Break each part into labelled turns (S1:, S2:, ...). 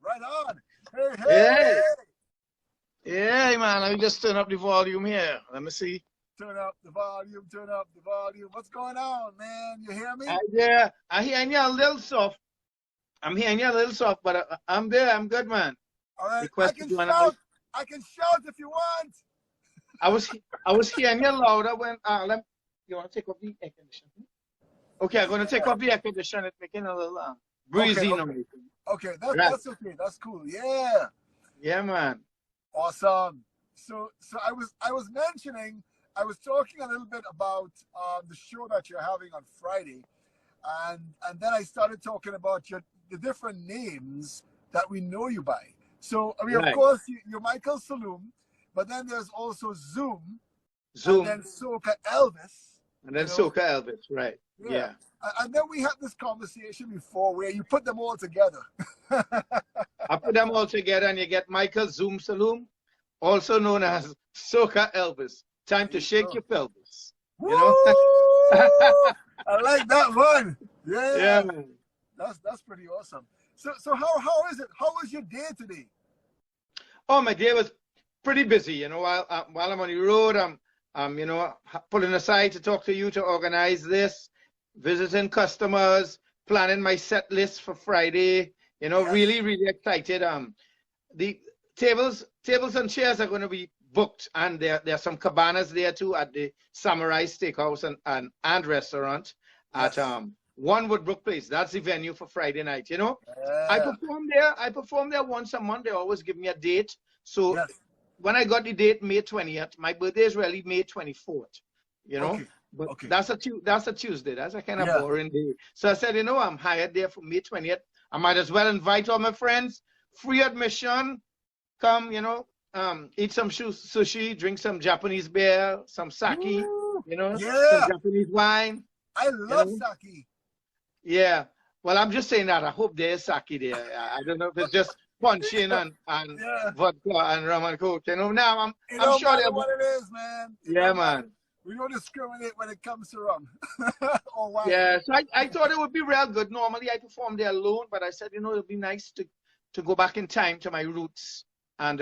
S1: Right on. Hey,
S2: Yeah.
S1: hey.
S2: Yeah, man. Let me just turn up the volume here. Let me see.
S1: Turn up the volume, turn up the volume. What's going on, man? You hear me?
S2: Yeah, I hear you a little soft. I'm hearing you a little soft, but I'm there. I'm good, man.
S1: All right.
S2: Request
S1: I can shout if you want.
S2: I was hearing you louder when you want to take off the air conditioner? Okay, I'm gonna take off the air conditioner. It's making a little breezy noise.
S1: Okay, that's okay. That's cool. Yeah.
S2: Yeah, man.
S1: Awesome. So I was mentioning, I was talking a little bit about the show that you're having on Friday, and then I started talking about the different names that we know you by. So I mean, of course, you're Michael Salloum, but then there's also Zoom, and then Soca Elvis,
S2: and then Soca Elvis, right? Yeah.
S1: And then we had this conversation before where you put them all together.
S2: I put them all together, and you get Michael Zoom Salloum, also known as Soca Elvis. Time to shake your pelvis.
S1: Woo!
S2: You know?
S1: I like that one. Yeah.
S2: Yeah, man.
S1: That's pretty awesome. So how is it? How was your day today?
S2: Oh, my day was pretty busy. You know, while I'm on the road, I'm you know, pulling aside to talk to you to organize this, visiting customers, planning my set list for Friday. You know, really excited. The tables and chairs are going to be booked, and there are some cabanas there too at the Samurai Steakhouse and restaurant at One Woodbrook Place. That's the venue for Friday night. You know, I perform there once a month. They always give me a date. So when I got the date May 20th, my birthday is really May 24th. You know, but that's a Tuesday. That's a kind of boring day. So I said, you know, I'm hired there for May 20th. I might as well invite all my friends. Free admission. Come, you know, eat some sushi, drink some Japanese beer, some sake, you know, some Japanese wine.
S1: I love sake.
S2: Yeah. Well, I'm just saying that. I hope there's sake there. I don't know if it's just punching and vodka and rum and coke. You know, now I'm sure
S1: that's what it is, man.
S2: Yeah, man.
S1: We don't discriminate when it comes to rum. Or wine.
S2: Yeah, so I thought it would be real good. Normally I perform there alone, but I said, you know, it would be nice to go back in time to my roots. And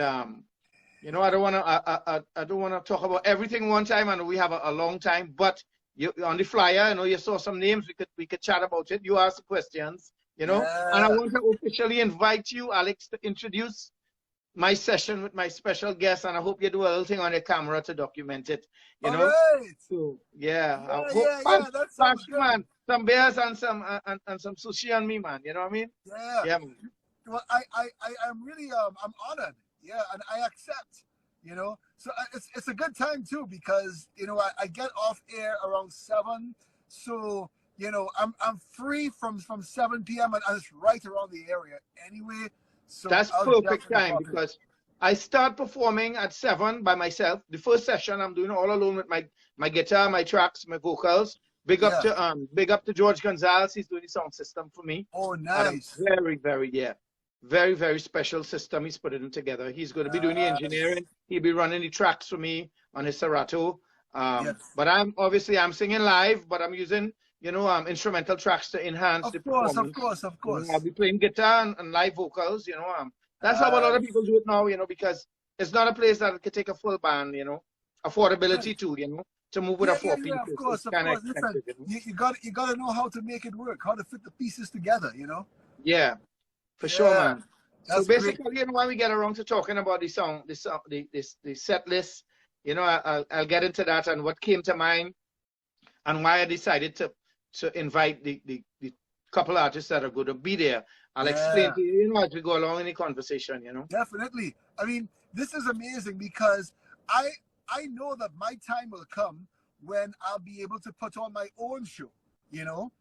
S2: you know, I don't want to talk about everything one time. I know we have a long time, but on the flyer, I know you saw some names. We could chat about it. You ask the questions, you know. And I want to officially invite you, Alex, to introduce my session with my special guest, and I hope you do a little thing on your camera to document it. You know.
S1: Right.
S2: So I
S1: hope
S2: that sounds good. Man, some beers and some sushi on me, man. You know what I mean?
S1: Yeah, man. Well, I'm really I'm honored. Yeah, and I accept. You know, so it's a good time too, because you know I get off air around 7, so you know I'm free from 7 p.m. and it's right around the area anyway. So
S2: that's perfect time, because I start performing at 7 by myself. The first session I'm doing all alone with my guitar, my tracks, my vocals. Big up to George Gonzalez. He's doing the sound system for me.
S1: Oh, nice.
S2: Very, very special system he's putting together. He's going to be doing the engineering. He'll be running the tracks for me on his Serato. But I'm singing live, but I'm using, you know, instrumental tracks to enhance the performance.
S1: Of course.
S2: I'll be playing guitar and live vocals, you know. That's how a lot of people do it now, you know, because it's not a place that could take a full band, you know. Affordability too, you know, to move with a 4-piece.
S1: Yeah, of course. Listen, you got to know how to make it work, how to fit the pieces together, you know.
S2: Yeah. For sure, man. So basically, you know, when we get around to talking about the set list, you know, I'll get into that and what came to mind and why I decided to invite the couple artists that are going to be there. I'll explain to you, you know, as we go along in the conversation, you know.
S1: Definitely. I mean, this is amazing because I know that my time will come when I'll be able to put on my own show, you know.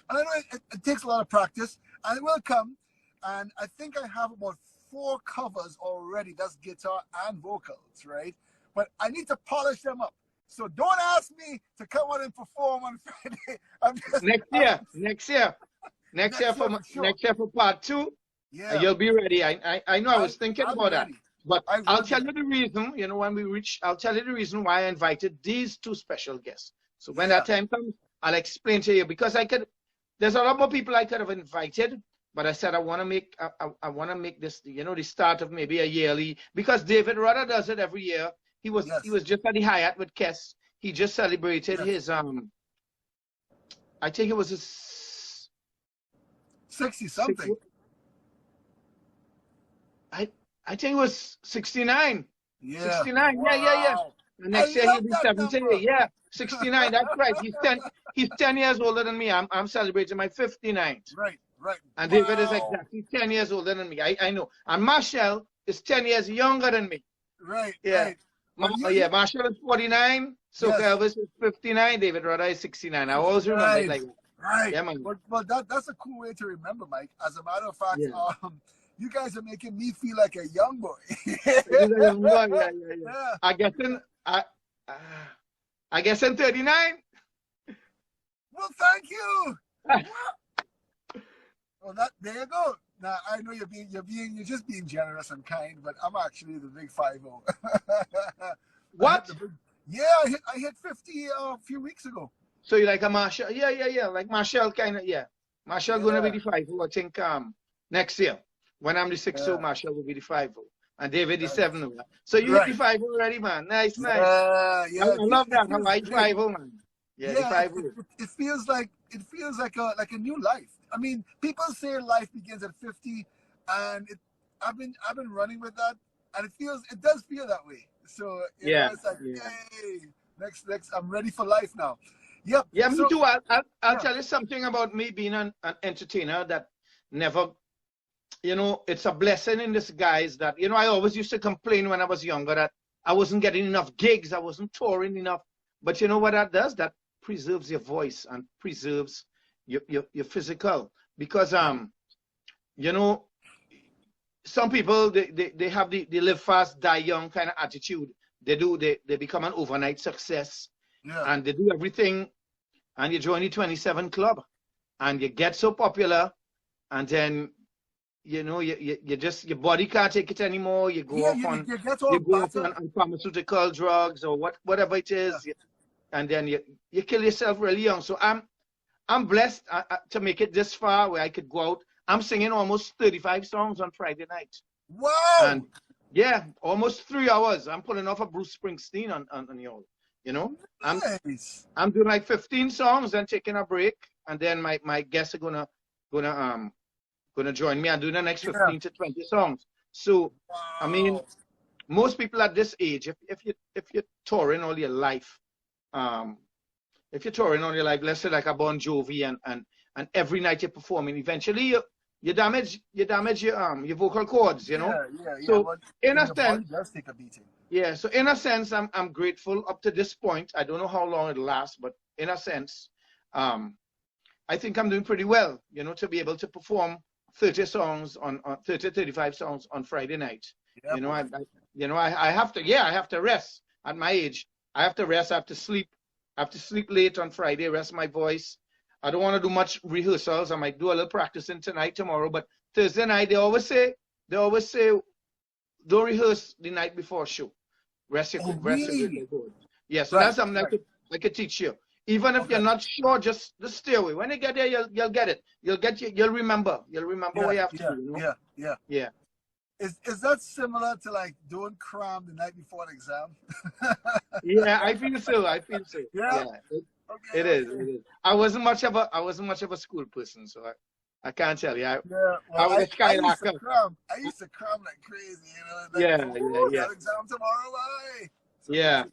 S1: And I know it takes a lot of practice, and it will come. And I think I have about 4 covers already. That's guitar and vocals, right? But I need to polish them up. So don't ask me to come on and perform on Friday. Next year for part 2. Yeah, you'll be ready. I know. I was thinking about that. But I'll tell you the reason. You know, when we reach, I'll tell you the reason why I invited these 2 special guests. So when that time comes, I'll explain to you, because there's a lot more people I could have invited,
S2: But I said I want to make this, the start of maybe a yearly, because David Rudder does it every year. He was just at the Hyatt with Kess. He just celebrated his I think it was his
S1: 60 something.
S2: I think it was 69.
S1: Yeah.
S2: 69. Wow. Yeah. The next year he'll be 70. Yeah, 69. That's right. He's 10 years older than me. I'm celebrating my 59th.
S1: Right.
S2: And David is exactly 10 years older than me. I know. And Marshall is 10 years younger than me.
S1: Right.
S2: Yeah.
S1: Right.
S2: Marshall is 49. Soca Elvis is 59. David Rudder is 69. I always remember it like that.
S1: Right.
S2: Yeah, man.
S1: Well, that's a cool way to remember, Mike. As a matter of fact, you guys are making me feel like a young boy.
S2: Yeah. I guess in 39.
S1: Well, thank you. Well, there you go. Now I know you're just being generous and kind, but I'm actually the big 50.
S2: What?
S1: I hit 50 a few weeks ago.
S2: So you're like a Marshall? Yeah. Like Marshall kind of, Marshall gonna be the 50, I think, next year. When I'm the 60, Marshall will be the 50. And David the 70. So you hit the 50 already, man. Nice. I love that. Hawaii 50, man. Yeah, the 50.
S1: It feels like a new life. I mean, people say life begins at 50, and I've been running with that, and it does feel that way. So it's like, yay, next, I'm ready for life now. Yep.
S2: Yeah, me too. I'll tell you something about me being an entertainer that never, it's a blessing in disguise that, I always used to complain when I was younger that I wasn't getting enough gigs, I wasn't touring enough. But you know what that does? That preserves your voice and preserves your physical. Because, some people, they have the live fast, die young kind of attitude. They become an overnight success.
S1: Yeah.
S2: And they do everything, and you join the 27 club, and you get so popular, and then you just, your body can't take it anymore. You go off on pharmaceutical drugs or whatever it is, and then you kill yourself really young. So I'm blessed to make it this far where I could go out. I'm singing almost 35 songs on Friday night.
S1: Wow!
S2: And yeah, almost 3 hours. I'm pulling off a Bruce Springsteen on y'all.
S1: Nice.
S2: I'm doing like 15 songs, then taking a break, and then my guests are gonna join me and do the next 15 to 20 songs. So I mean, most people at this age, if you're touring all your life, let's say like a Bon Jovi and every night you're performing, eventually you damage your vocal cords, So in a sense,
S1: does take a beating.
S2: Yeah, so in a sense, I'm grateful up to this point. I don't know how long it'll last, but in a sense, I think I'm doing pretty well, to be able to perform 30 songs on 35 songs on Friday night. Yeah, I have to rest at my age. I have to rest. I have to sleep. I have to sleep late on Friday, rest my voice. I don't want to do much rehearsals. I might do a little practicing tonight, tomorrow, but Thursday night, they always say, don't rehearse the night before a show. Rest your voice. Yeah, so that's something I could teach you. Even if you're not sure, just stay away. When you get there, you'll get it. You'll remember. You'll remember what you have to do.
S1: Yeah. Is that similar to like don't cram the night before an exam?
S2: Yeah, I feel so. Yeah. It is. I wasn't much of a school person, so I can't tell you. I was a skylarker.
S1: I used to cram like crazy,
S2: Yeah.
S1: That exam tomorrow, bye. So
S2: Yeah.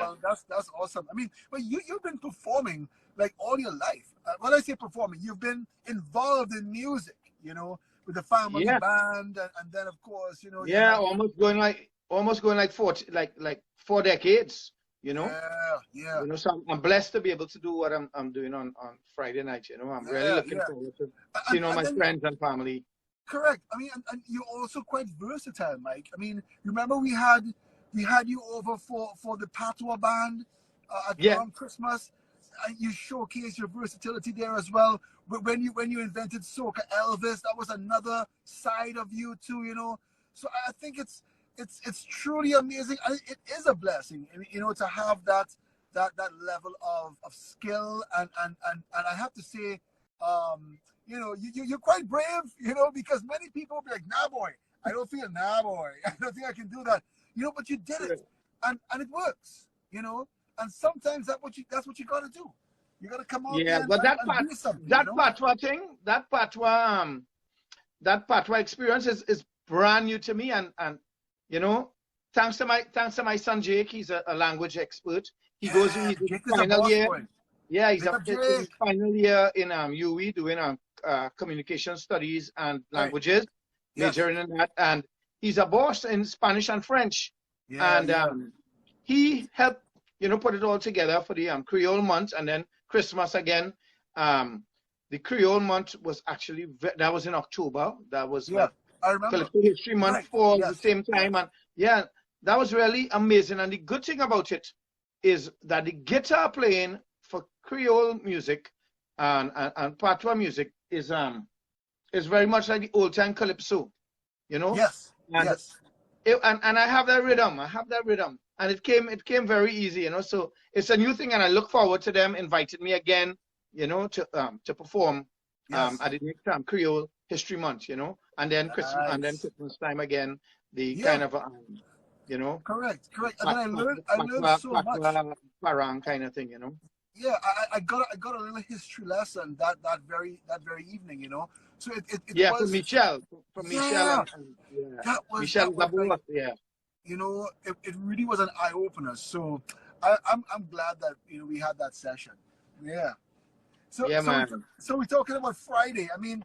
S1: Well, that's awesome. I mean, but you've been performing like all your life. When I say performing, you've been involved in music, with the family band, and then of course,
S2: almost going like 4 decades.
S1: Yeah.
S2: So I'm blessed to be able to do what I'm doing on Friday night. I'm really looking forward to seeing all my friends and family.
S1: Correct. I mean, and you're also quite versatile, Mike. I mean, remember we had you over for the Patois band around Christmas. And you showcased your versatility there as well. But when you invented Soca Elvis, that was another side of you too. So I think it's truly amazing. It is a blessing, to have that level of skill and I have to say, you know, you're quite brave, you know, because many people be like, nah, boy, I don't feel, nah, boy, I don't think I can do that, you know, but you did it, and it works, you know, and sometimes that's what you gotta do. You gotta come out
S2: Yeah,
S1: there
S2: but that
S1: and do something, you
S2: that
S1: know.
S2: patwa thing, that patwa experience is brand new to me, and you know, thanks to my son Jake, he's a language expert. He's
S1: Yeah,
S2: in
S1: Jake is a
S2: final
S1: boss
S2: year.
S1: boy.
S2: Yeah,
S1: Big up
S2: in his
S1: Jake.
S2: final year in UE doing communication studies and
S1: Right.
S2: languages,
S1: Yes.
S2: majoring in that, and he's a boss in Spanish and French.
S1: Yeah,
S2: And
S1: yeah.
S2: he helped, you know, put it all together for the Creole month, and then Christmas again. The Creole month was actually that was in October. That was
S1: Yeah, I remember.
S2: Filipino History Month
S1: Right.
S2: falls
S1: Yes.
S2: the same time,
S1: Yes.
S2: and yeah, that was really amazing. And the good thing about it is that the guitar playing for Creole music and patois music is very much like the old time calypso, you know.
S1: Yes.
S2: And
S1: Yes.
S2: and I have that rhythm. I have that rhythm, and it came very easy, you know. So it's a new thing, and I look forward to them inviting me again, you know, to perform
S1: Yes.
S2: at the next Creole History Month, you know, and then
S1: Nice.
S2: Christmas time again, the
S1: Yeah.
S2: kind of you know,
S1: Correct. And then I learned so much.
S2: parang kind of thing, you know.
S1: Yeah, I got a little history lesson that very evening, you know. So it
S2: Yeah,
S1: was,
S2: from
S1: yeah,
S2: Michelle, and yeah,
S1: that was
S2: Michelle
S1: like,
S2: Zabula, yeah.
S1: you know, it really was an eye opener. So I'm glad that, you know, we had that session. Yeah. So
S2: Yeah, man.
S1: so we're talking about Friday. I mean,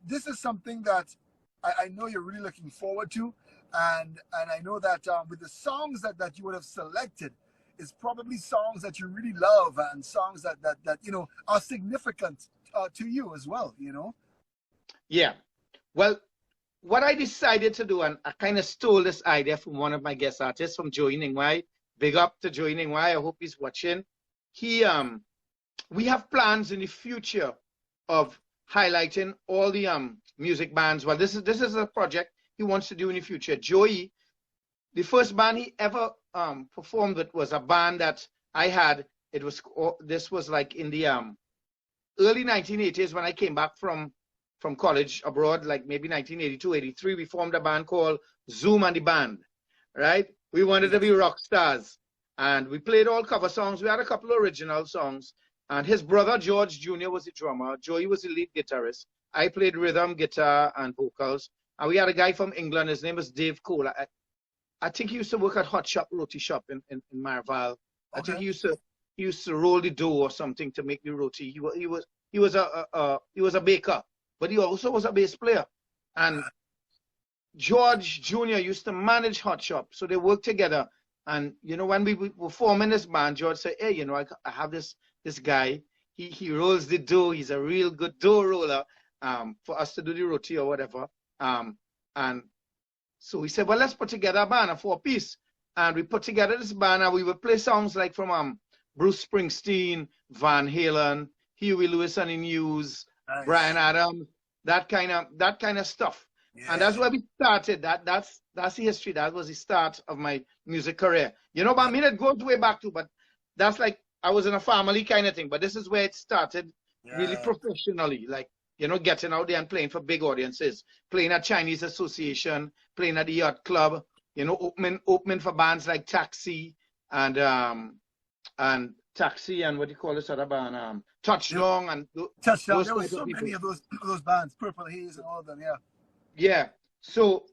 S1: this is something that I know you're really looking forward to, and I know that with the songs that you would have selected, is probably songs that you really love, and songs that you know are significant to you as well, you know.
S2: Yeah. Well, what I decided to do, and I kind of stole this idea from one of my guest artists, from Joey Ningwai. Big up to Joey Ningwai. I hope he's watching. We have plans in the future of highlighting all the music bands. Well, this is a project he wants to do in the future. Joey, the first band he ever performed with was a band that I had. This was like in the early 1980s when I came back from college abroad, like maybe 1982, 83. We formed a band called Zoom and the Band, right? We wanted to be rock stars, and we played all cover songs. We had a couple of original songs, and his brother George Jr. was the drummer. Joey was the lead guitarist. I played rhythm, guitar, and vocals. And we had a guy from England. His name was Dave Cole. I think he used to work at Hot Shop Roti Shop in Marval. I think he used to roll the dough or something to make the roti. He was a baker, but he also was a bass player. And George Jr. used to manage Hot Shop, so they worked together. And you know, when we were forming this band, George said, "Hey, you know, I have this guy. He rolls the dough. He's a real good dough roller. For us to do the roti or whatever." And so we said, well, let's put together a band, a 4-piece. And we put together this band, and we would play songs like from Bruce Springsteen, Van Halen, Huey Lewis and the News, nice. Bryan Adams, that kind of stuff. Yeah. And that's where we started. That's the history. That was the start of my music career. You know, but I mean, it goes way back to, but that's like I was in a family kind of thing. But this is where it started, really professionally, like, you know, getting out there and playing for big audiences, playing at Chinese Association, playing at the Yacht Club, you know, opening for bands like Taxi and Taxi and what do you call this other band, Touchdown and
S1: Touchdown. There was so many of those bands, Purple Haze and all of them, yeah.
S2: Yeah. So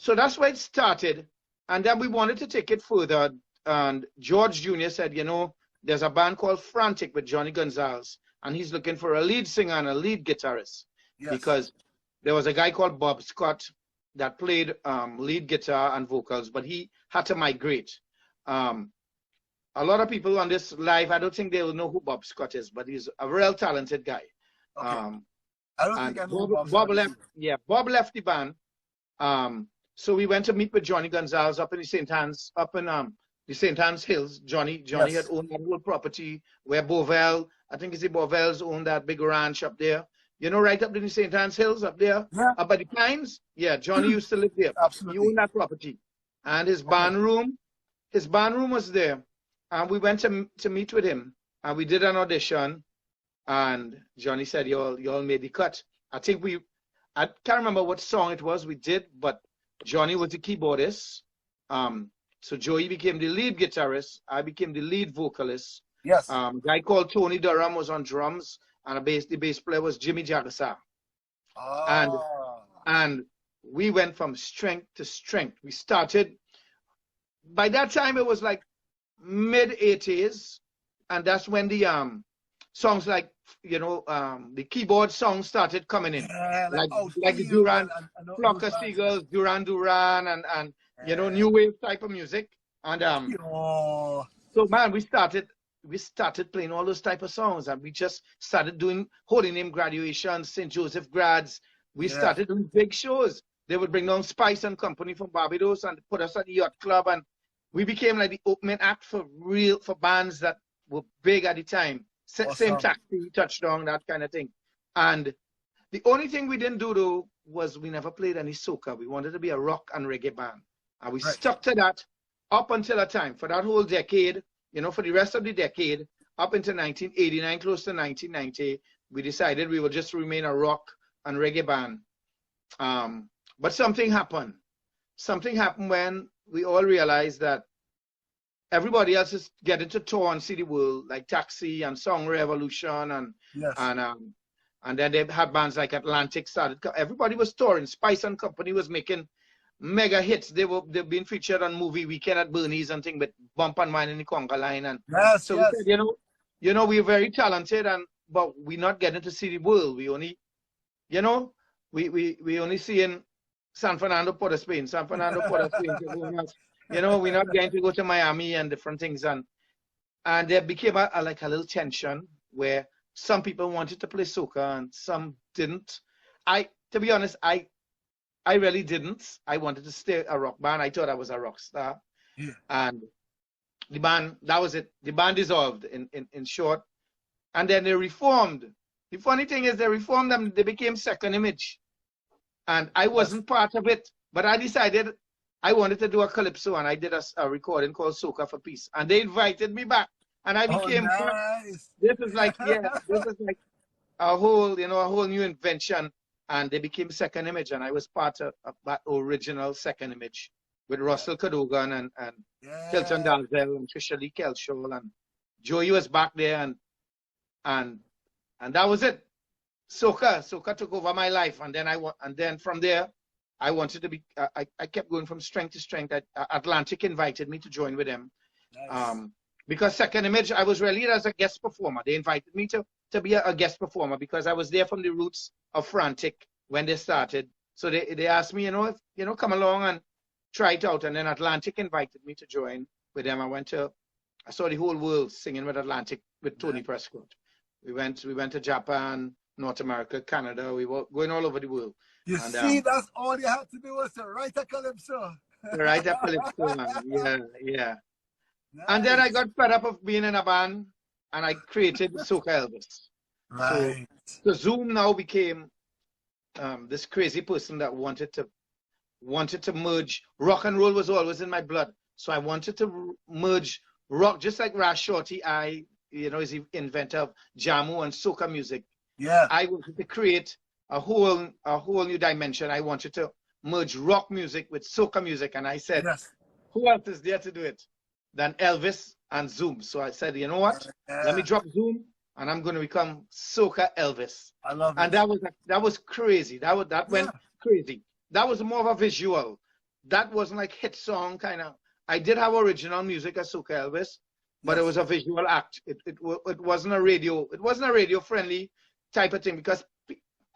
S2: that's where it started, and then we wanted to take it further. And George Jr. said, you know, there's a band called Frantic with Johnny Gonzalez, and he's looking for a lead singer and a lead guitarist, because there was a guy called Bob Scott that played lead guitar and vocals, but he had to migrate. A lot of people on this live, I don't think they will know who Bob Scott is, but he's a real talented guy.
S1: Okay. I don't think I know
S2: Bob left. Yeah, Bob left the band. So we went to meet with Johnny Gonzalez up in the St. Anne's Hills. Johnny had owned that whole property where Bovell, I think it's the Bovells owned that big ranch up there. You know, right up in the St. Anne's Hills up there, up by the Pines. Yeah, Johnny used to live there.
S1: Absolutely.
S2: He owned that property, and his band room was there. And we went to meet with him, and we did an audition. and Johnny said, y'all made the cut. I think I can't remember what song it was we did, but Johnny was the keyboardist. So Joey became the lead guitarist. I became the lead vocalist.
S1: Yes.
S2: A guy called Tony Durham was on drums, and the bass player was Jimmy Jagasa. And we went from strength to strength. We started, by that time it was like mid-80s, and that's when the songs like, you know, the keyboard songs started coming in.
S1: Yeah,
S2: like the Duran, Flock of Seagulls, Duran Duran, and you know, new wave type of music. And so man, we started playing all those type of songs, and we just started doing Holy Name graduations, St. Joseph grads. We started doing big shows. They would bring down Spice and Company from Barbados and put us at the yacht club, and we became like the opening act for bands that were big at the time. Awesome. Same Taxi, Touchdown, that kind of thing. And the only thing we didn't do though was we never played any soca. We wanted to be a rock and reggae band, and we stuck to that up until a time for that whole decade. You know, for the rest of the decade, up into 1989, close to 1990, we decided we would just remain a rock and reggae band. But something happened. Something happened when we all realized that everybody else is getting to tour and see the world, like Taxi and Song Revolution, and then they had bands like Atlantic started. Everybody was touring. Spice and Company was making mega hits. They've been featured on Movie Weekend at Bernie's and things with Bump and Wine in the Conga Line. And so we said, you know, we're very talented, but we're not getting to see the world. We only, you know, we only see in San Fernando, Port of Spain, San Fernando, Port of Spain. You know, we're not going to go to Miami and different things. And there became like a little tension where some people wanted to play soca and some didn't. To be honest, I really didn't. I wanted to stay a rock band. I thought I was a rock star. Yeah. And the band, that was it. The band dissolved in short. And then they reformed. The funny thing is they reformed them. They became Second Image. And I wasn't part of it. But I decided I wanted to do a calypso, and I did a recording called Soca for Peace. And they invited me back. And I became, this is like a whole new invention. And they became Second Image, and I was part of that original Second Image with Russell Cadogan and Hilton Dalzell and Trisha Lee Kelshaw, and Joey was back there, and that was it. Soca took over my life, and then from there, I wanted to be. I kept going from strength to strength. Atlantic invited me to join with them, because Second Image, I was released as a guest performer. They invited me to be a guest performer because I was there from the roots of Frantic when they started. So they asked me, come along and try it out. And then Atlantic invited me to join with them. I saw the whole world singing with Atlantic with Tony Prescott. We went to Japan, North America, Canada. We were going all over the world.
S1: You see, that's all you had to do was to write a calypso.
S2: Write a calypso, yeah. Nice. And then I got fed up of being in a band, and I created Soca Elvis.
S1: Right.
S2: So Zoom now became this crazy person that wanted to merge. Rock and roll was always in my blood, so I wanted to merge rock, just like Rash Shorty. Is the inventor of Jamu and Soca music. Yeah. I wanted to create a whole new dimension. I wanted to merge rock music with soca music, and I said, who else is there to do it than Elvis and Zoom? So I said, you know what? Let me drop Zoom, and I'm going to become Soca Elvis.
S1: I love it.
S2: And that was crazy. That went crazy. That was more of a visual. That wasn't like hit song kind of. I did have original music as Soca Elvis, but it was a visual act. It wasn't a radio. It wasn't a radio friendly type of thing, because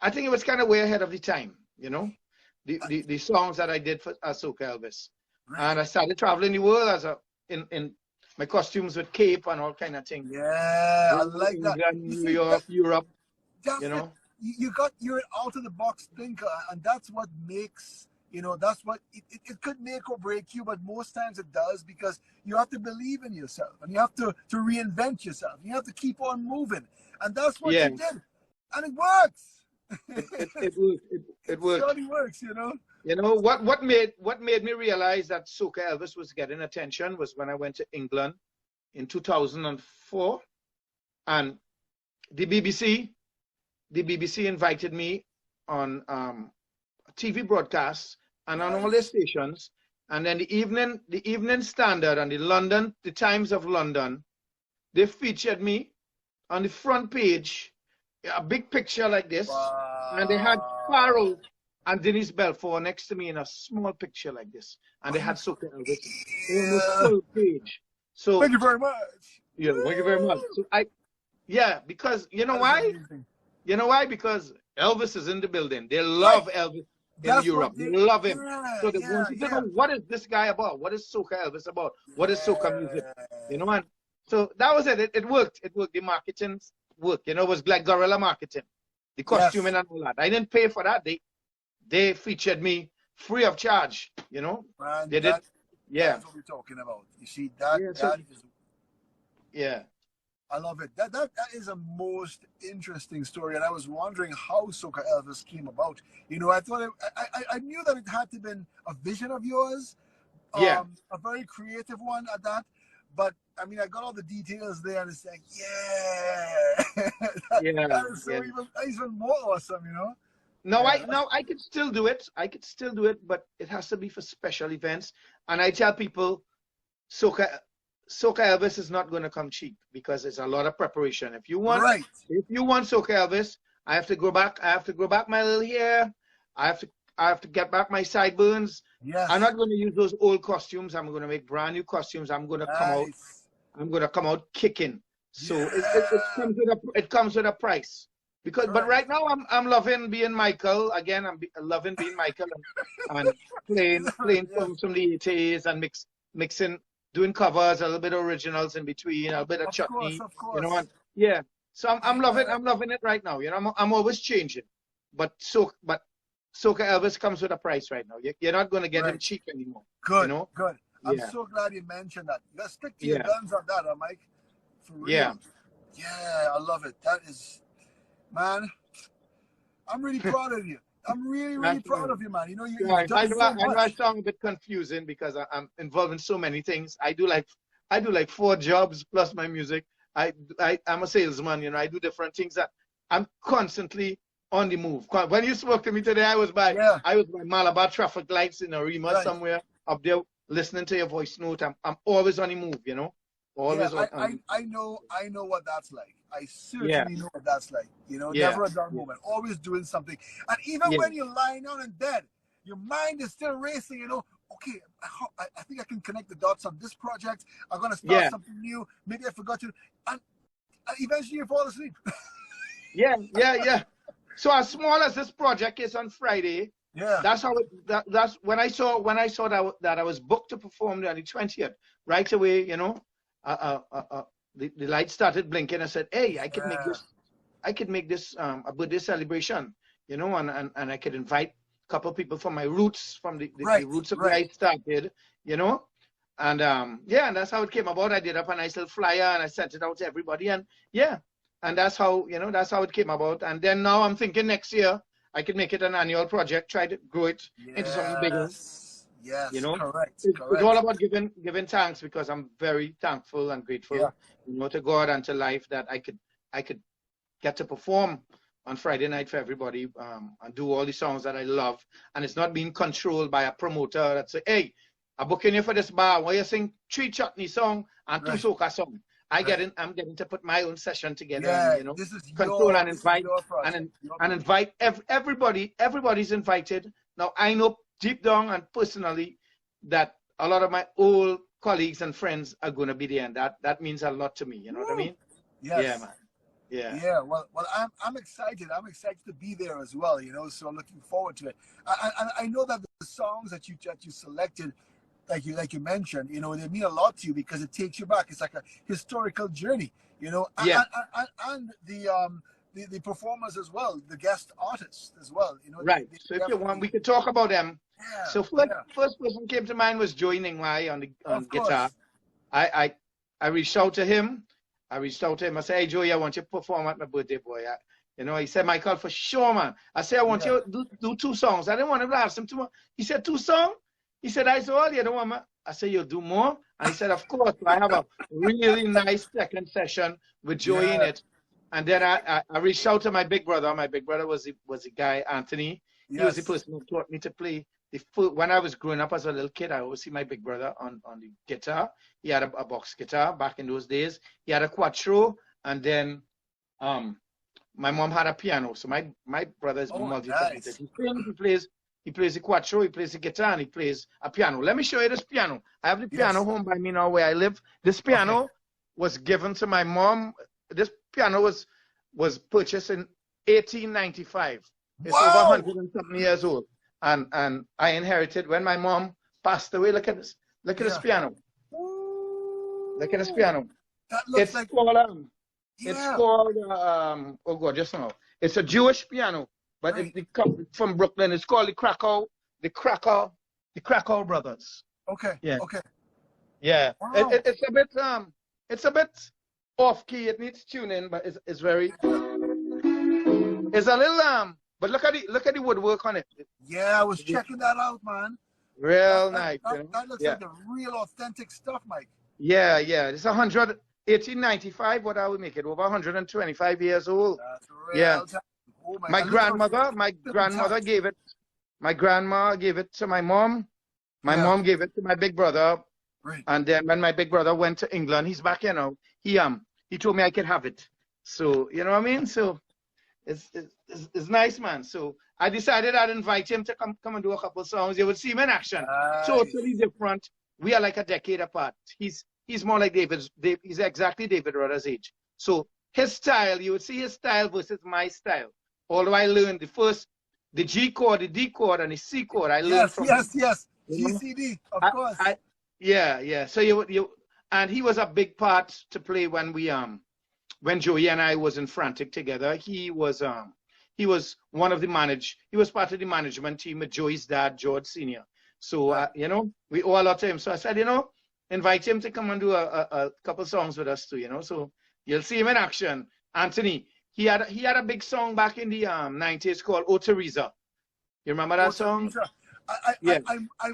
S2: I think it was kind of way ahead of the time. The songs that I did for Soca Elvis, and I started traveling the world in my costumes with cape and all kind of things.
S1: Yeah, I like that.
S2: New York, Europe.
S1: You're an out of the box thinker, and that's what makes, that's what it could make or break you, but most times it does, because you have to believe in yourself, and you have to reinvent yourself. You have to keep on moving, and that's what you did, and it works. It worked. It really works,
S2: what made me realize that Soca Elvis was getting attention was when I went to England in 2004, and the BBC, the BBC invited me on TV broadcasts and on all their stations. And then the Evening Standard and the Times of London, they featured me on the front page, a big picture like this, and they had Pharaoh and Denise Belfort next to me in a small picture like this, and they had Soca Elvis on the full page. So
S1: thank you very much.
S2: Yeah, thank you very much. So because you know why? You know why? Because Elvis is in the building. They love Elvis in Europe. They love him. So they wanted to know, what is this guy about? What is Soca Elvis about? What is Soca music? You know, and so that was it. It worked. It worked. The marketing worked. You know, it was like guerrilla marketing. The costuming and all that. I didn't pay for that. They featured me free of charge. You know,
S1: man,
S2: they did. Yeah,
S1: that's what we're talking about. You see that?
S2: Yeah.
S1: I love it. That is a most interesting story, and I was wondering how Soca Elvis came about. You know, I thought I knew that it had to have been a vision of yours, a very creative one at that. But I mean, I got all the details there, and it's like, that is so even more awesome, you know.
S2: No, I could still do it. I could still do it, but it has to be for special events. And I tell people, Soca Elvis is not going to come cheap because it's a lot of preparation. If you want, Soca Elvis, I have to grow back. I have to grow back my little hair. I have to get back my sideburns.
S1: Yes.
S2: I'm not going to use those old costumes. I'm going to make brand new costumes. I'm going to come out. I'm going to come out kicking. So it comes with a price. But right now I'm loving being Michael again. I'm loving being Michael and playing songs from the 80s and mixing. Doing covers, a little bit of originals in between, a bit of Chutney, you know. And, so I'm loving it right now. You know, I'm always changing, but Soca Elvis comes with a price right now. You're not going to get him cheap anymore.
S1: Good,
S2: you know?
S1: good. I'm so glad you mentioned that. Let's stick to your guns on that, Mike. For real. Yeah, I love it. That is, man. I'm really proud of you. I'm really proud of you, man. You know,
S2: I know I sound a bit confusing because I'm involved in so many things. I do like 4 jobs plus my music. I'm a salesman. You know, I do different things. That I'm constantly on the move. When you spoke to me today, I was by Malabar traffic lights in Arima somewhere up there, listening to your voice note. I'm always on the move. You know, always.
S1: I know what that's like. I certainly know what that's like. You know, never a dull moment. Always doing something. And even when you're lying down in bed, your mind is still racing, you know. Okay, I think I can connect the dots on this project. I'm going to start something new. Maybe I forgot to. And eventually you fall asleep.
S2: Yeah. So as small as this project is on Friday, that's how that's when I saw that I was booked to perform on the 20th, right away, you know, the lights started blinking. I said, hey, I could make this a birthday celebration, you know, and I could invite a couple of people from my roots, from the roots of where I started, you know. And and that's how it came about. I did up a nice little flyer and I sent it out to everybody, and that's how, you know, that's how it came about. And then now I'm thinking next year I could make it an annual project, try to grow it into something bigger.
S1: Yes,
S2: you know,
S1: correct.
S2: It's all about giving thanks, because I'm very thankful and grateful, you know, to God and to life that I could get to perform on Friday night for everybody, and do all the songs that I love, and it's not being controlled by a promoter that say, hey, I'm booking you for this bar where you sing 3 Chutney songs and 2 Soca songs. I'm getting to put my own session together, and, you know,
S1: this is
S2: control and invite and invite everybody. Everybody's invited. Now I know deep down and personally that a lot of my old colleagues and friends are going to be there, and that means a lot to me. You know what I mean?
S1: Yes.
S2: Yeah, man. Yeah.
S1: Yeah. Well, I'm excited. I'm excited to be there as well. You know, so I'm looking forward to it. I know that the songs that you selected, like you mentioned, you know, they mean a lot to you because it takes you back. It's like a historical journey, you know. And the performers as well, the guest artists as well, you know.
S2: Right. So if you want, we could talk about them. So first person came to mind was Joey Ningwai on guitar. I reached out to him. I said, hey, Joey, I want you to perform at my birthday, boy. You know, he said, Michael, for sure, man. I said, I want you to do 2 songs. I didn't want to ask him too much. He said, 2 songs? He said, I said, oh, you don't want me. I said, you'll do more? And he said, of course. So I have a really nice second session with Joey in it. And then I reached out to my big brother. My big brother was the guy, Anthony. He was the person who taught me to play. When I was growing up as a little kid, I always see my big brother on the guitar. He had a box guitar back in those days. He had a quattro, and then my mom had a piano. So my brother is multi-talented. Nice. He plays the quattro, he plays the guitar, and he plays a piano. Let me show you this piano. I have the piano home by me now where I live. This piano was given to my mom. This piano was purchased in 1895. It's over 100 and something years old. And I inherited when my mom passed away. Look at this. Look at this piano. Look at this piano.
S1: That looks
S2: it's called oh God, just now. It's a Jewish piano, but it comes from Brooklyn. It's called the Krakow Brothers.
S1: Okay.
S2: Yeah.
S1: Okay.
S2: Yeah.
S1: Wow.
S2: It's a bit off key. It needs tuning, but it's very. It's a little but look at the woodwork on it.
S1: Yeah, I was checking that out, man.
S2: Real nice.
S1: That looks like the real authentic stuff, Mike.
S2: Yeah, yeah. It's 1895. What I would make it over 125 years old.
S1: That's real time. Oh
S2: my grandmother gave it. My grandma gave it to my mom. My mom gave it to my big brother.
S1: Right.
S2: And then when my big brother went to England, he's back here now. He told me I could have it. So you know what I mean. So it's nice, man. So I decided I'd invite him to come and do a couple of songs. You would see him in action.
S1: Nice.
S2: Totally different. We are like a decade apart. He's more like David. He's exactly David Rudder's age. So his style, you would see his style versus my style. Although I learned the G chord, the D chord, and the C chord. I learned from
S1: Yes. GCD, of course.
S2: Yeah. So and he was a big part to play when Joey and I was in Frantic together. He was one of he was part of the management team with Joey's dad, George Sr. So we owe a lot to him. So I said, invite him to come and do a couple songs with us too, So you'll see him in action. Anthony, he had a big song back in the 90s called Oh Teresa. You remember that song?
S1: I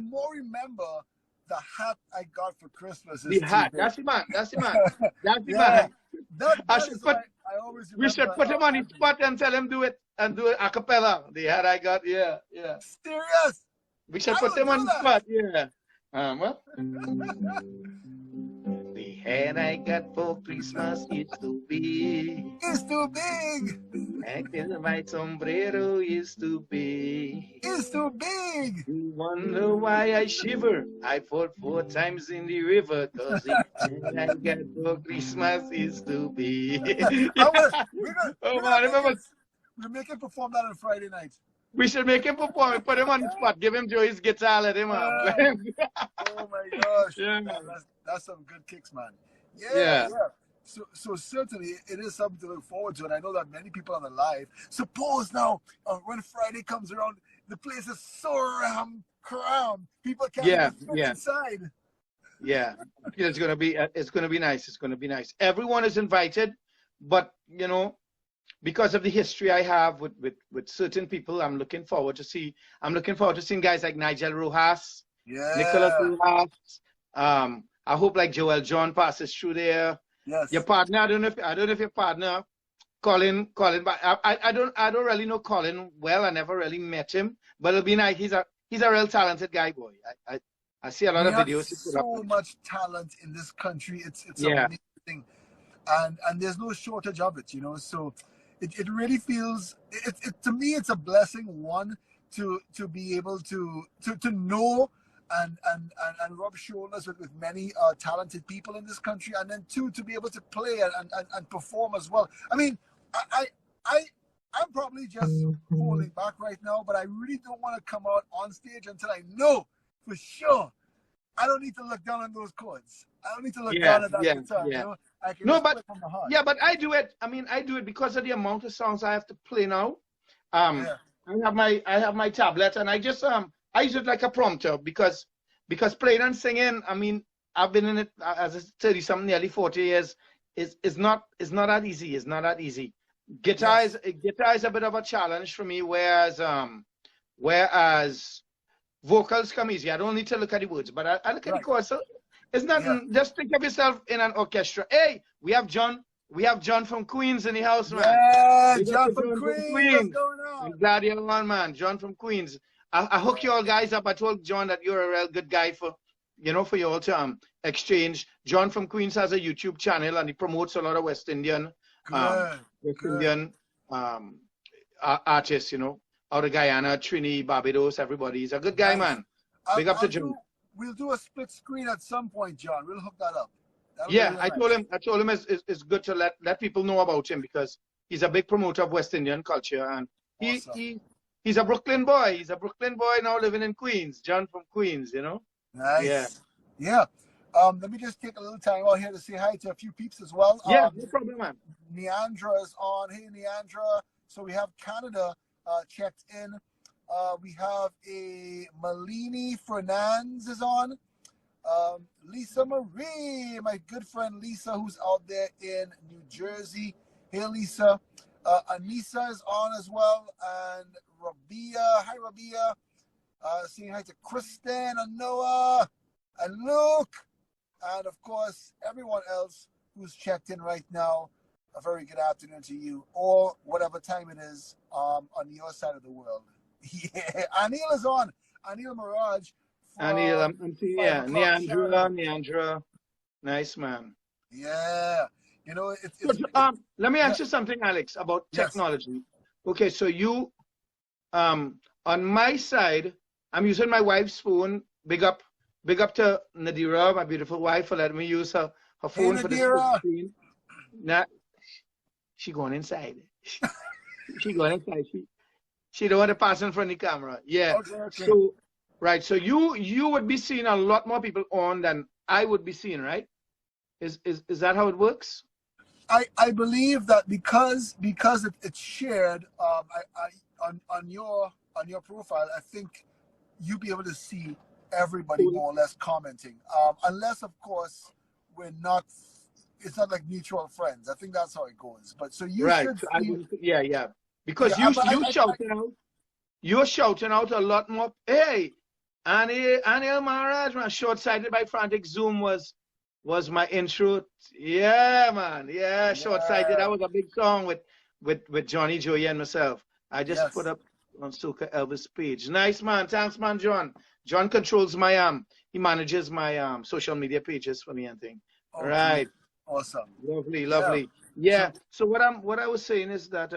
S1: more remember the hat I got for Christmas.
S2: The hat. That's the man. That's the man. We should put him on the spot and tell him do it a cappella. The hat I got. Yeah.
S1: Serious?
S2: We should put him on the spot. Yeah. The hat I got for Christmas is too big.
S1: It's too big.
S2: And my sombrero is too big.
S1: It's too big.
S2: You wonder why I shiver. I fought 4 times in the river because the hat I got for Christmas is too big.
S1: We'll make him perform that on Friday night.
S2: We should make him perform. Put him on the spot. Give him Joey's guitar. Let him out.
S1: Oh my gosh.
S2: Yeah.
S1: That's some good kicks, man. Yeah. So certainly it is something to look forward to, and I know that many people on the live. Suppose now when Friday comes around, the place is so crammed, people can't even fit inside.
S2: Yeah, it's gonna be nice. It's gonna be nice. Everyone is invited, but because of the history I have with certain people, I'm looking forward to seeing guys like Nigel Rojas, Nicholas Rojas. I hope like Joel John passes through there.
S1: Yes.
S2: Your partner, I don't know if your partner, Colin, but I don't really know Colin well. I never really met him, but it'll be nice. He's a real talented guy, boy. I see a lot of videos.
S1: So much talent in this country. It's amazing, and there's no shortage of it. So it really feels to me it's a blessing, one, to be able to know and rub shoulders with many talented people in this country, and then 2, to be able to play and perform as well. I mean, I'm probably just holding back right now, but I really don't want to come out on stage until I know for sure I don't need to look down on those chords. I don't need to look down at that guitar. I can play from the heart.
S2: Yeah, but I do it. I mean, I do it because of the amount of songs I have to play now. I have my tablet, and I just I use it like a prompter because playing and singing, I mean, I've been in it as a 30-something, nearly 40 years. It's not that easy. It's not that easy. Guitar is a bit of a challenge for me, whereas vocals come easy. I don't need to look at the words, but I look at the chords. So it's nothing. Just think of yourself in an orchestra. Hey, we have John we have John from Queens in the house, man.
S1: Yeah,
S2: Big up
S1: John
S2: to
S1: from Queens. What's going on?
S2: I'm glad you're on, man. John from Queens. I hook you all guys up. I told John that you're a real good guy for, you know, for you all to exchange. John from Queens has a YouTube channel and he promotes a lot of West Indian, artists, you know, out of Guyana, Trinidad, Barbados, everybody. He's a good guy, man. Big up to John.
S1: We'll do a split screen at some point, John. We'll hook that up.
S2: Yeah, I told him it's good to let people know about him because he's a big promoter of West Indian culture and he's a Brooklyn boy. He's a Brooklyn boy now living in Queens. John from Queens, you know.
S1: Nice. Yeah. Let me just take a little time out here to say hi to a few peeps as well.
S2: Yeah, no problem, man.
S1: Neandra is on. Hey, Neandra. So we have Canada checked in. We have a Malini Fernandez is on. Lisa Marie, my good friend Lisa, who's out there in New Jersey. Hey, Lisa. Anissa is on as well. And Rabia. Hi, Rabia. Saying hi to Kristen and Noah and Luke. And, of course, everyone else who's checked in right now. A very good afternoon to you, or whatever time it is on your side of the world. Yeah, Anil is on. Anil Mirage.
S2: Anil, Neandra. Nice, man.
S1: Yeah. You know,
S2: let me ask you something, Alex, about technology. Okay, so you, on my side, I'm using my wife's phone. Big up to Nadira, my beautiful wife, for letting me use her phone for the screen. Now, she going inside. She going inside. She don't want to pass in front of the camera. Yeah. Okay. So, right. So you would be seeing a lot more people on than I would be seeing, right? Is that how it works?
S1: I believe that because it's shared on your profile, I think you'll be able to see everybody more or less commenting. Unless of course it's not like mutual friends. I think that's how it goes. But so you should see, because you're shouting out a lot more. Hey, Anil Maharaj, man, short-sighted by frantic Zoom was my intro. Yeah, man. Yeah, short-sighted. That was a big song with Johnny, Joey, and myself. I just put up on Soca Elvis page. Nice, man. Thanks, man, John. John controls my he manages my social media pages for me and thing. Okay.
S2: Right.
S1: Awesome.
S2: Lovely. Yeah. So what I was saying is that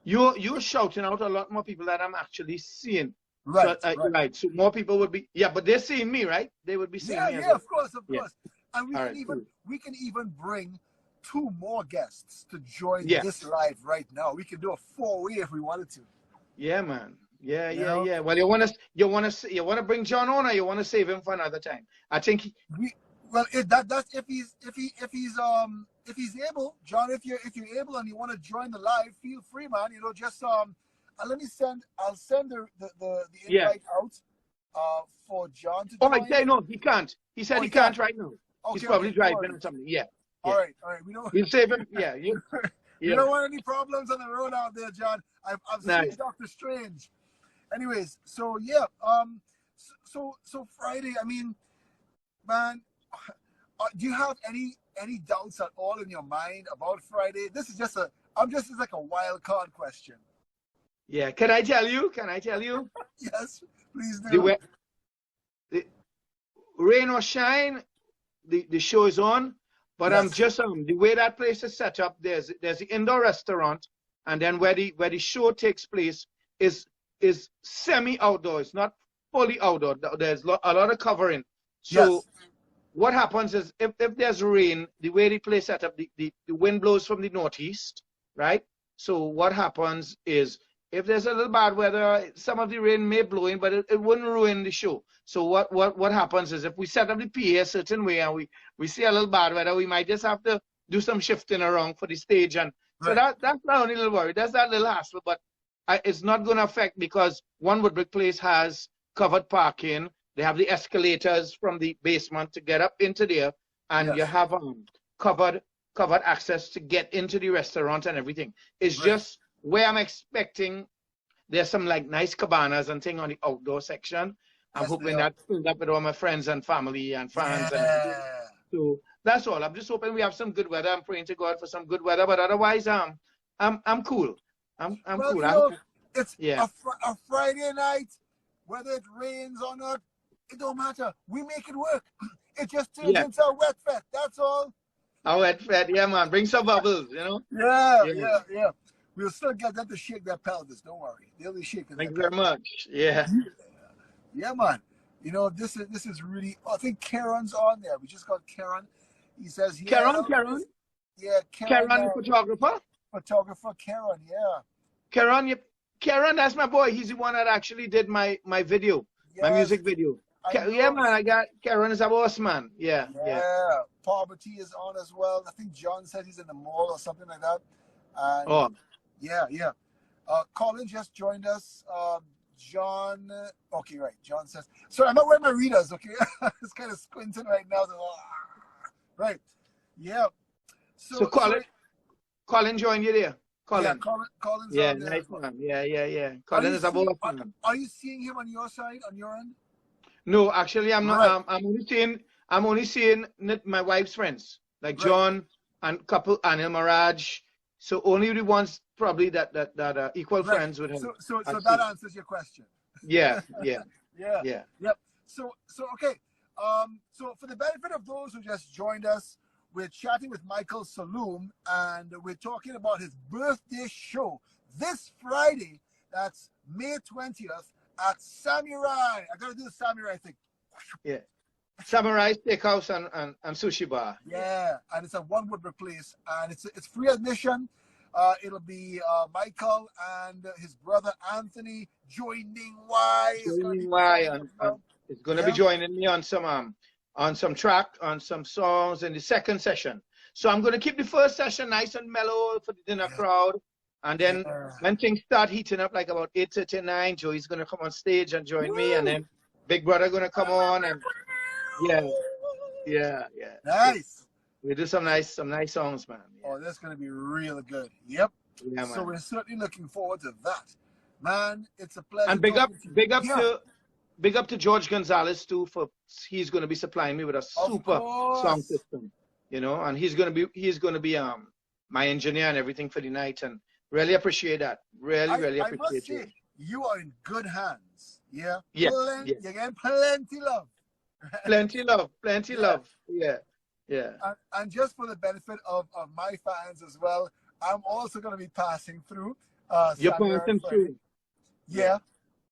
S2: you're shouting out a lot more people that I'm actually seeing.
S1: Right.
S2: So, right. So more people would be but they're seeing me, right? They would be seeing me.
S1: Yeah, of course. And we can even bring 2 more guests to join this live right now. We can do a 4-way if we wanted to. Yeah,
S2: man. Yeah. Well, you want to bring John on, or you want to save him for another time? I think
S1: that's if he's able, John. If you're able and you want to join the live, feel free, man. You know, just I'll send the invite out for John to join.
S2: Oh, no, he can't. He said he can't right now. Okay, he's probably driving or something. Yeah.
S1: All right.
S2: We'll save him. Yeah.
S1: You don't want any problems on the road out there, John. I've seen Dr. Strange. Anyways, so yeah, so Friday. I mean, man, do you have any doubts at all in your mind about Friday? This is just like a wild card question.
S2: Yeah, can I tell you?
S1: Yes, please do.
S2: The rain or shine, the show is on. But I'm just the way that place is set up. There's the indoor restaurant, and then where the show takes place is semi-outdoor. It's not fully outdoor. There's a lot of covering. So what happens is if there's rain, the way the place set up, the wind blows from the northeast, right? So what happens is if there's a little bad weather, some of the rain may blow in, but it wouldn't ruin the show. So what happens is if we set up the PA a certain way and we see a little bad weather, we might just have to do some shifting around for the stage. And so that's not only a little worry. That's that little hassle, but it's not going to affect because One Woodbridge Place has covered parking. They have the escalators from the basement to get up into there, and you have covered access to get into the restaurant and everything. It's just where I'm expecting there's some like nice cabanas and thing on the outdoor section. I'm hoping that filled up with all my friends and family and fans. So that's all. I'm just hoping we have some good weather. I'm praying to God for some good weather, but otherwise, I'm cool. I'm
S1: Well,
S2: cool.
S1: you know, it's
S2: yeah.
S1: a Friday night, whether it rains or not, it don't matter. We make it work. It just turns into a wet fest. That's all.
S2: A wet fest, yeah, man. Bring some bubbles, you know.
S1: Yeah. We'll still get them to shake their pelvis. Don't worry. They'll be shaking.
S2: Thank you very much. Yeah.
S1: Yeah, man. You know, this is really. I think Karen's on there. We just got Karen. He says,
S2: Karen.
S1: Yeah, Karen.
S2: Karen, the photographer.
S1: Photographer Karen. Yeah.
S2: Karen, that's my boy. He's the one that actually did my video, my music video. Yeah, man. I got Karen is a boss, man. Yeah.
S1: Poverty is on as well. I think John said he's in the mall or something like that. And yeah. Colin just joined us. John, okay, right. John says, sorry, I'm not wearing my readers, okay? It's kind of squinting right now. So, right. Yeah.
S2: So Colin joined you there. Colin.
S1: Yeah, Colin's
S2: on
S1: there.
S2: Nice man. Yeah. Colin is a boss, man.
S1: Are you seeing him on your side, on your end?
S2: No, actually, I'm not.
S1: Right.
S2: I'm only seeing my wife's friends, like John and couple Anil Maraj. So only the ones probably that are equal friends with him.
S1: So that answers your question.
S2: Yeah.
S1: Yep. So okay. So for the benefit of those who just joined us, we're chatting with Michael Salloum, and we're talking about his birthday show this Friday. That's May 20th at Samurai. I gotta do the Samurai thing.
S2: Yeah. Samurai Steakhouse and Sushi Bar.
S1: Yeah, and it's a one Woodbridge place, and it's free admission. It'll be Michael and his brother Anthony joining Y.
S2: It's going to be joining me on some track, on some songs in the second session. So I'm going to keep the first session nice and mellow for the dinner crowd, and then when things start heating up, like about 8:39, Joey's going to come on stage and join me, and then Big Brother going to come on, and yeah.
S1: Nice.
S2: We do some nice songs, man. Yeah.
S1: Oh, that's gonna be really good. Yep.
S2: Yeah, man.
S1: So we're certainly looking forward to that, man. It's a pleasure.
S2: And big up to George Gonzalez too, for he's gonna be supplying me with a super sound system, you know, and he's gonna be my engineer and everything for the night, and really appreciate that. Really appreciate
S1: I must
S2: it.
S1: say, you are in good hands. Yeah.
S2: Yeah.
S1: You're getting plenty love.
S2: Plenty love. Yeah.
S1: And just for the benefit of my fans as well, I'm also going to be passing through.
S2: You're passing through.
S1: Yeah,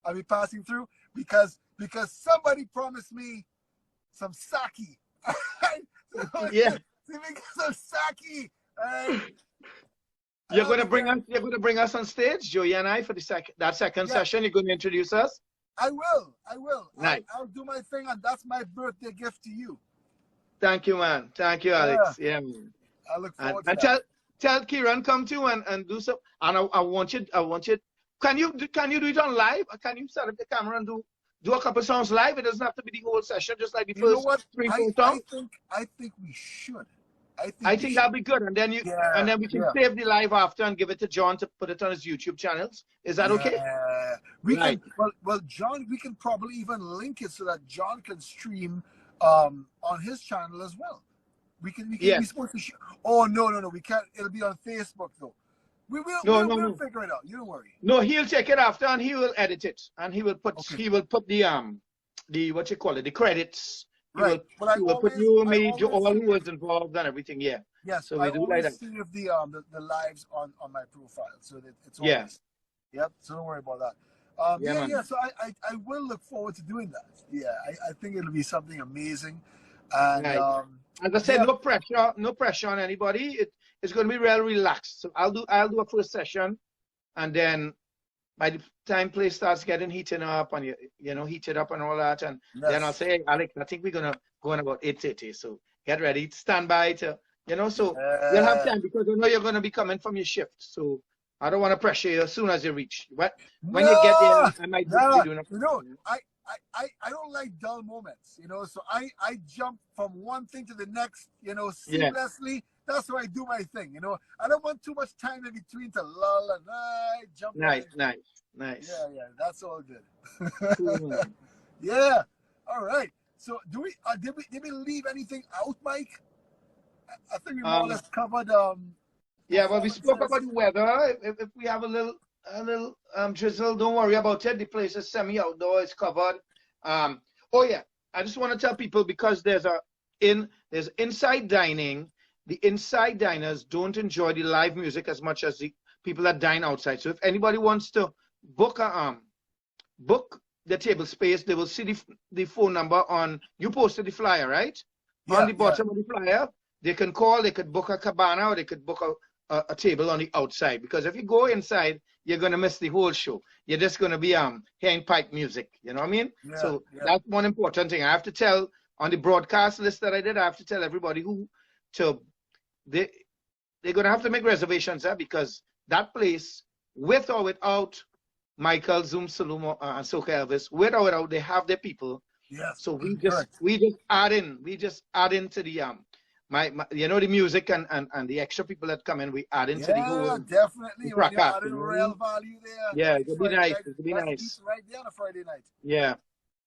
S1: I'll be passing through because somebody promised me some sake.
S2: Yeah.
S1: Some sake.
S2: You're going to bring us on stage, Joey and I, for that second session. You're going to introduce us.
S1: I will.
S2: Nice.
S1: I'll do my thing, and that's my birthday gift to you.
S2: Thank you, man. Thank you, Alex. Yeah, man.
S1: I look forward to that.
S2: Tell Kieran come too and do some. And I want you. Can you do it on live? Or can you set up the camera and do a couple songs live? It doesn't have to be the whole session, just like the first 3-4 songs.
S1: I think we should.
S2: I think that'll be good, and then we can save the live after and give it to John to put it on his YouTube channels. Is that okay?
S1: We can. Well, John, we can probably even link it so that John can stream on his channel as well. We can. We're supposed to. Oh no, we can't. It'll be on Facebook though. We'll figure it out. You don't worry.
S2: No, he'll take it after and he will edit it, and he will put the what you call it, the credits.
S1: Right.
S2: He will put you, me, all who was involved and everything. Yeah.
S1: Yes.
S2: So we do like that.
S1: Save the lives on my profile, so that it's always. Yep. So don't worry about that. So I will look forward to doing that. Yeah. I think it'll be something amazing. And
S2: as I said, no pressure on anybody. It's going to be real relaxed. So I'll do a first session, and then by the time play starts getting heated up and heated up and all that, and then I'll say, hey, Alex, I think we're gonna go in about 8:30. So get ready, stand by to so you'll have time, because I know you're gonna be coming from your shift. So I don't want to pressure you as soon as you reach. But when you get there, I might be doing
S1: I don't like dull moments, so I jump from one thing to the next, seamlessly. Yeah. That's how I do my thing, I don't want too much time in between to lull and jump.
S2: Nice.
S1: Yeah, that's all good.
S2: Cool.
S1: Yeah. All right. So do we? Did we leave anything out, Mike? I think we more or
S2: Um,
S1: less covered.
S2: yeah, well, we spoke
S1: Performances.
S2: about the weather. If we have a little drizzle, don't worry about it. The place is semi-outdoor. It's covered. Oh yeah, I just want to tell people because there's inside dining. The inside diners don't enjoy the live music as much as the people that dine outside. So if anybody wants to book book the table space, they will see the phone number on. You posted the flyer, right? On the bottom of the flyer, they can call. They could book a cabana or they could book a table on the outside. Because if you go inside, you're gonna miss the whole show. You're just gonna be hearing pipe music. You know what I mean? So that's one important thing. I have to tell on the broadcast list that I did. I have to tell everybody they're gonna have to make reservations there because that place, with or without Michael, Zoom, Salloum, and Soca Elvis, with or without, they have their people.
S1: Yes.
S2: So we just add into the the music and the extra people that come in, we add into the whole.
S1: Yeah, definitely. When you're adding real
S2: know?
S1: value there.
S2: Yeah, it'll be nice. It'll be nice.
S1: Right there on a Friday night.
S2: Yeah.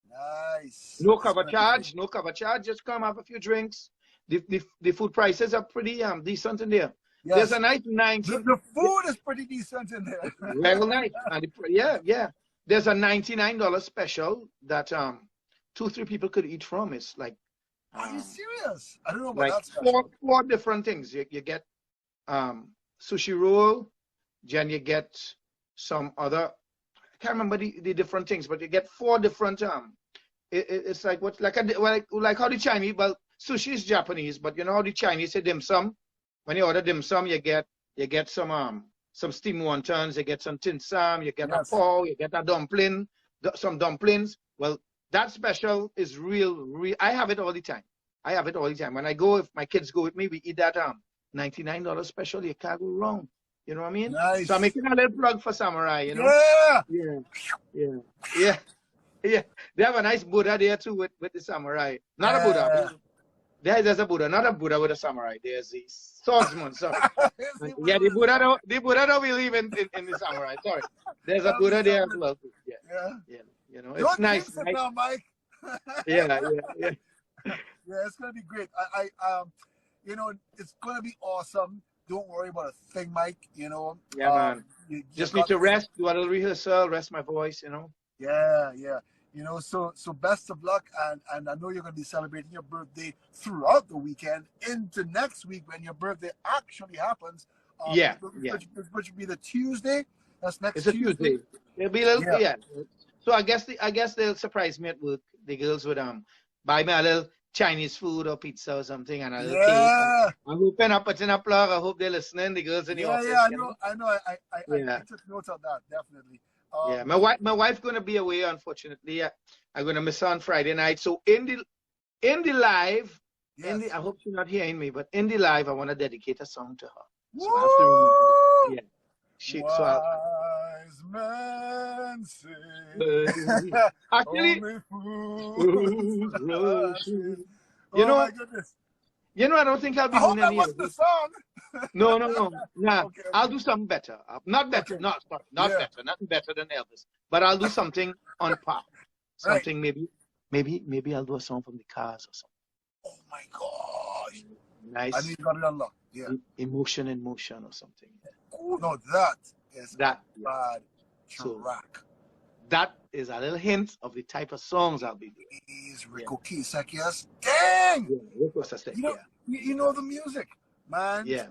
S1: Nice.
S2: No cover charge. No cover charge. Just come have a few drinks. The food prices are pretty decent in there. Yes. There's a nice 19.
S1: The food is pretty decent in there.
S2: Well, nice. And yeah. There's a $99 special that 2-3 people could eat from. It's like.
S1: Are you serious? I don't know about
S2: like
S1: that special.
S2: four different things. You get sushi roll, then you get some other. I can't remember the different things, but you get 4 different. It's like like how the Chinese. Well, sushi is Japanese, but you know how the Chinese say dim sum. When you order dim sum, you get some steamed wontons, you get some tin sam, you get a paw, you get a dumpling, some dumplings. Well, that special is real. I have it all the time. When I go, if my kids go with me, we eat that $99 special. You can't go wrong. You know what I mean?
S1: Nice.
S2: So I'm making a little plug for Samurai. You know? Yeah. They have a nice Buddha there too with the Samurai. Not a Buddha. There's a Buddha, not a Buddha with a samurai. There's the swordsman. Sorry. Yeah, the Buddha don't believe in the samurai. Sorry. There's a Buddha there as well. Yeah. You know, it's nice.
S1: Now, Mike.
S2: Yeah.
S1: Yeah, it's gonna be great. It's gonna be awesome. Don't worry about a thing, Mike. You know.
S2: Yeah, man. You just need to rest, do a little rehearsal, rest my voice. You know.
S1: Yeah. You know, so best of luck, and I know you're going to be celebrating your birthday throughout the weekend into next week when your birthday actually happens. Which would be the Tuesday. That's next Tuesday.
S2: It'll be a little, So I guess they'll surprise me at work. The girls would buy me a little Chinese food or pizza or something and a little cake. I'm hoping I put in a plug. I hope they're listening. The girls in the office.
S1: Yeah, I know. I took notes of that, definitely.
S2: My wife going to be away, unfortunately. I'm going to miss her on Friday night. So in the live, I hope she's not hearing me, but in the live, I want to dedicate a song to her. So I have to remember.
S1: Wise men say,
S2: actually,
S1: my goodness.
S2: I don't think I'll be doing any of this.
S1: The song.
S2: No. Nah,
S1: Okay.
S2: I'll do something better. Not better. Not better. Nothing better than Elvis. But I'll do something on par. Something maybe I'll do a song from the Cars or something.
S1: Oh my gosh.
S2: Nice.
S1: I need to got it unlocked. Yeah.
S2: Emotion in motion or something.
S1: Oh no, that is
S2: bad
S1: track.
S2: So, that is a little hint of the type of songs I'll be doing.
S1: He's Rico Kisek, yes. Dang!
S2: Yeah,
S1: you know the music, man.
S2: Yeah.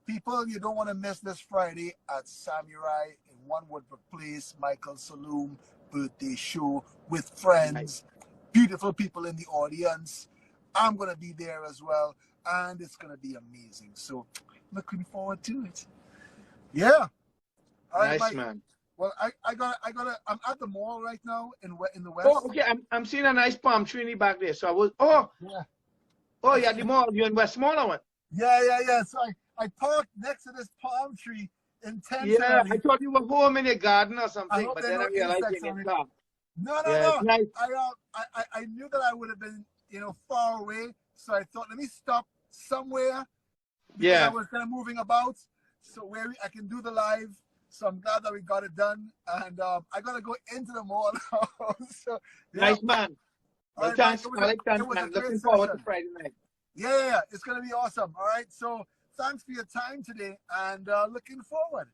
S1: People, you don't want to miss this Friday at Samurai in One Woodbrook Place, Michael Salloum birthday show with friends. Nice. Beautiful people in the audience. I'm going to be there as well, and it's going to be amazing. So, looking forward to it. Yeah. All right,
S2: nice,
S1: Mike.
S2: Man.
S1: Well, I'm at the mall right now in the West.
S2: Oh, okay. I'm seeing a nice palm tree in the back there. So I was, the mall. You're in Westmore now?
S1: Yeah. So I parked next to this palm tree intentionally.
S2: Yeah, I thought you were home in your garden or something, but then I realized you in your car.
S1: No.
S2: Nice.
S1: I knew that I would have been, far away. So I thought, let me stop somewhere. I was kind of moving about. So where I can do the live. So I'm glad that we got it done. And I got to go into the mall now. So,
S2: nice, man.
S1: All
S2: Well,
S1: right,
S2: thanks,
S1: Mike.
S2: Alex,
S1: It was a
S2: and
S1: great
S2: looking forward to
S1: session.
S2: Friday night.
S1: Yeah, it's going to be awesome. All right. So thanks for your time today and looking forward.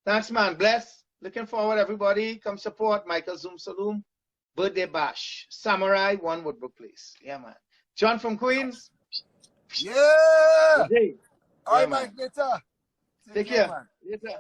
S2: Thanks, man. Bless. Looking forward, everybody. Come support Michael Zoom Salloum. Birthday Bash. Samurai, 1 Woodbrook Place. Yeah, man. John from Queens.
S1: Yeah.
S2: Hey.
S1: All right,
S2: man.
S1: Mike. Later.
S2: Take care. Later.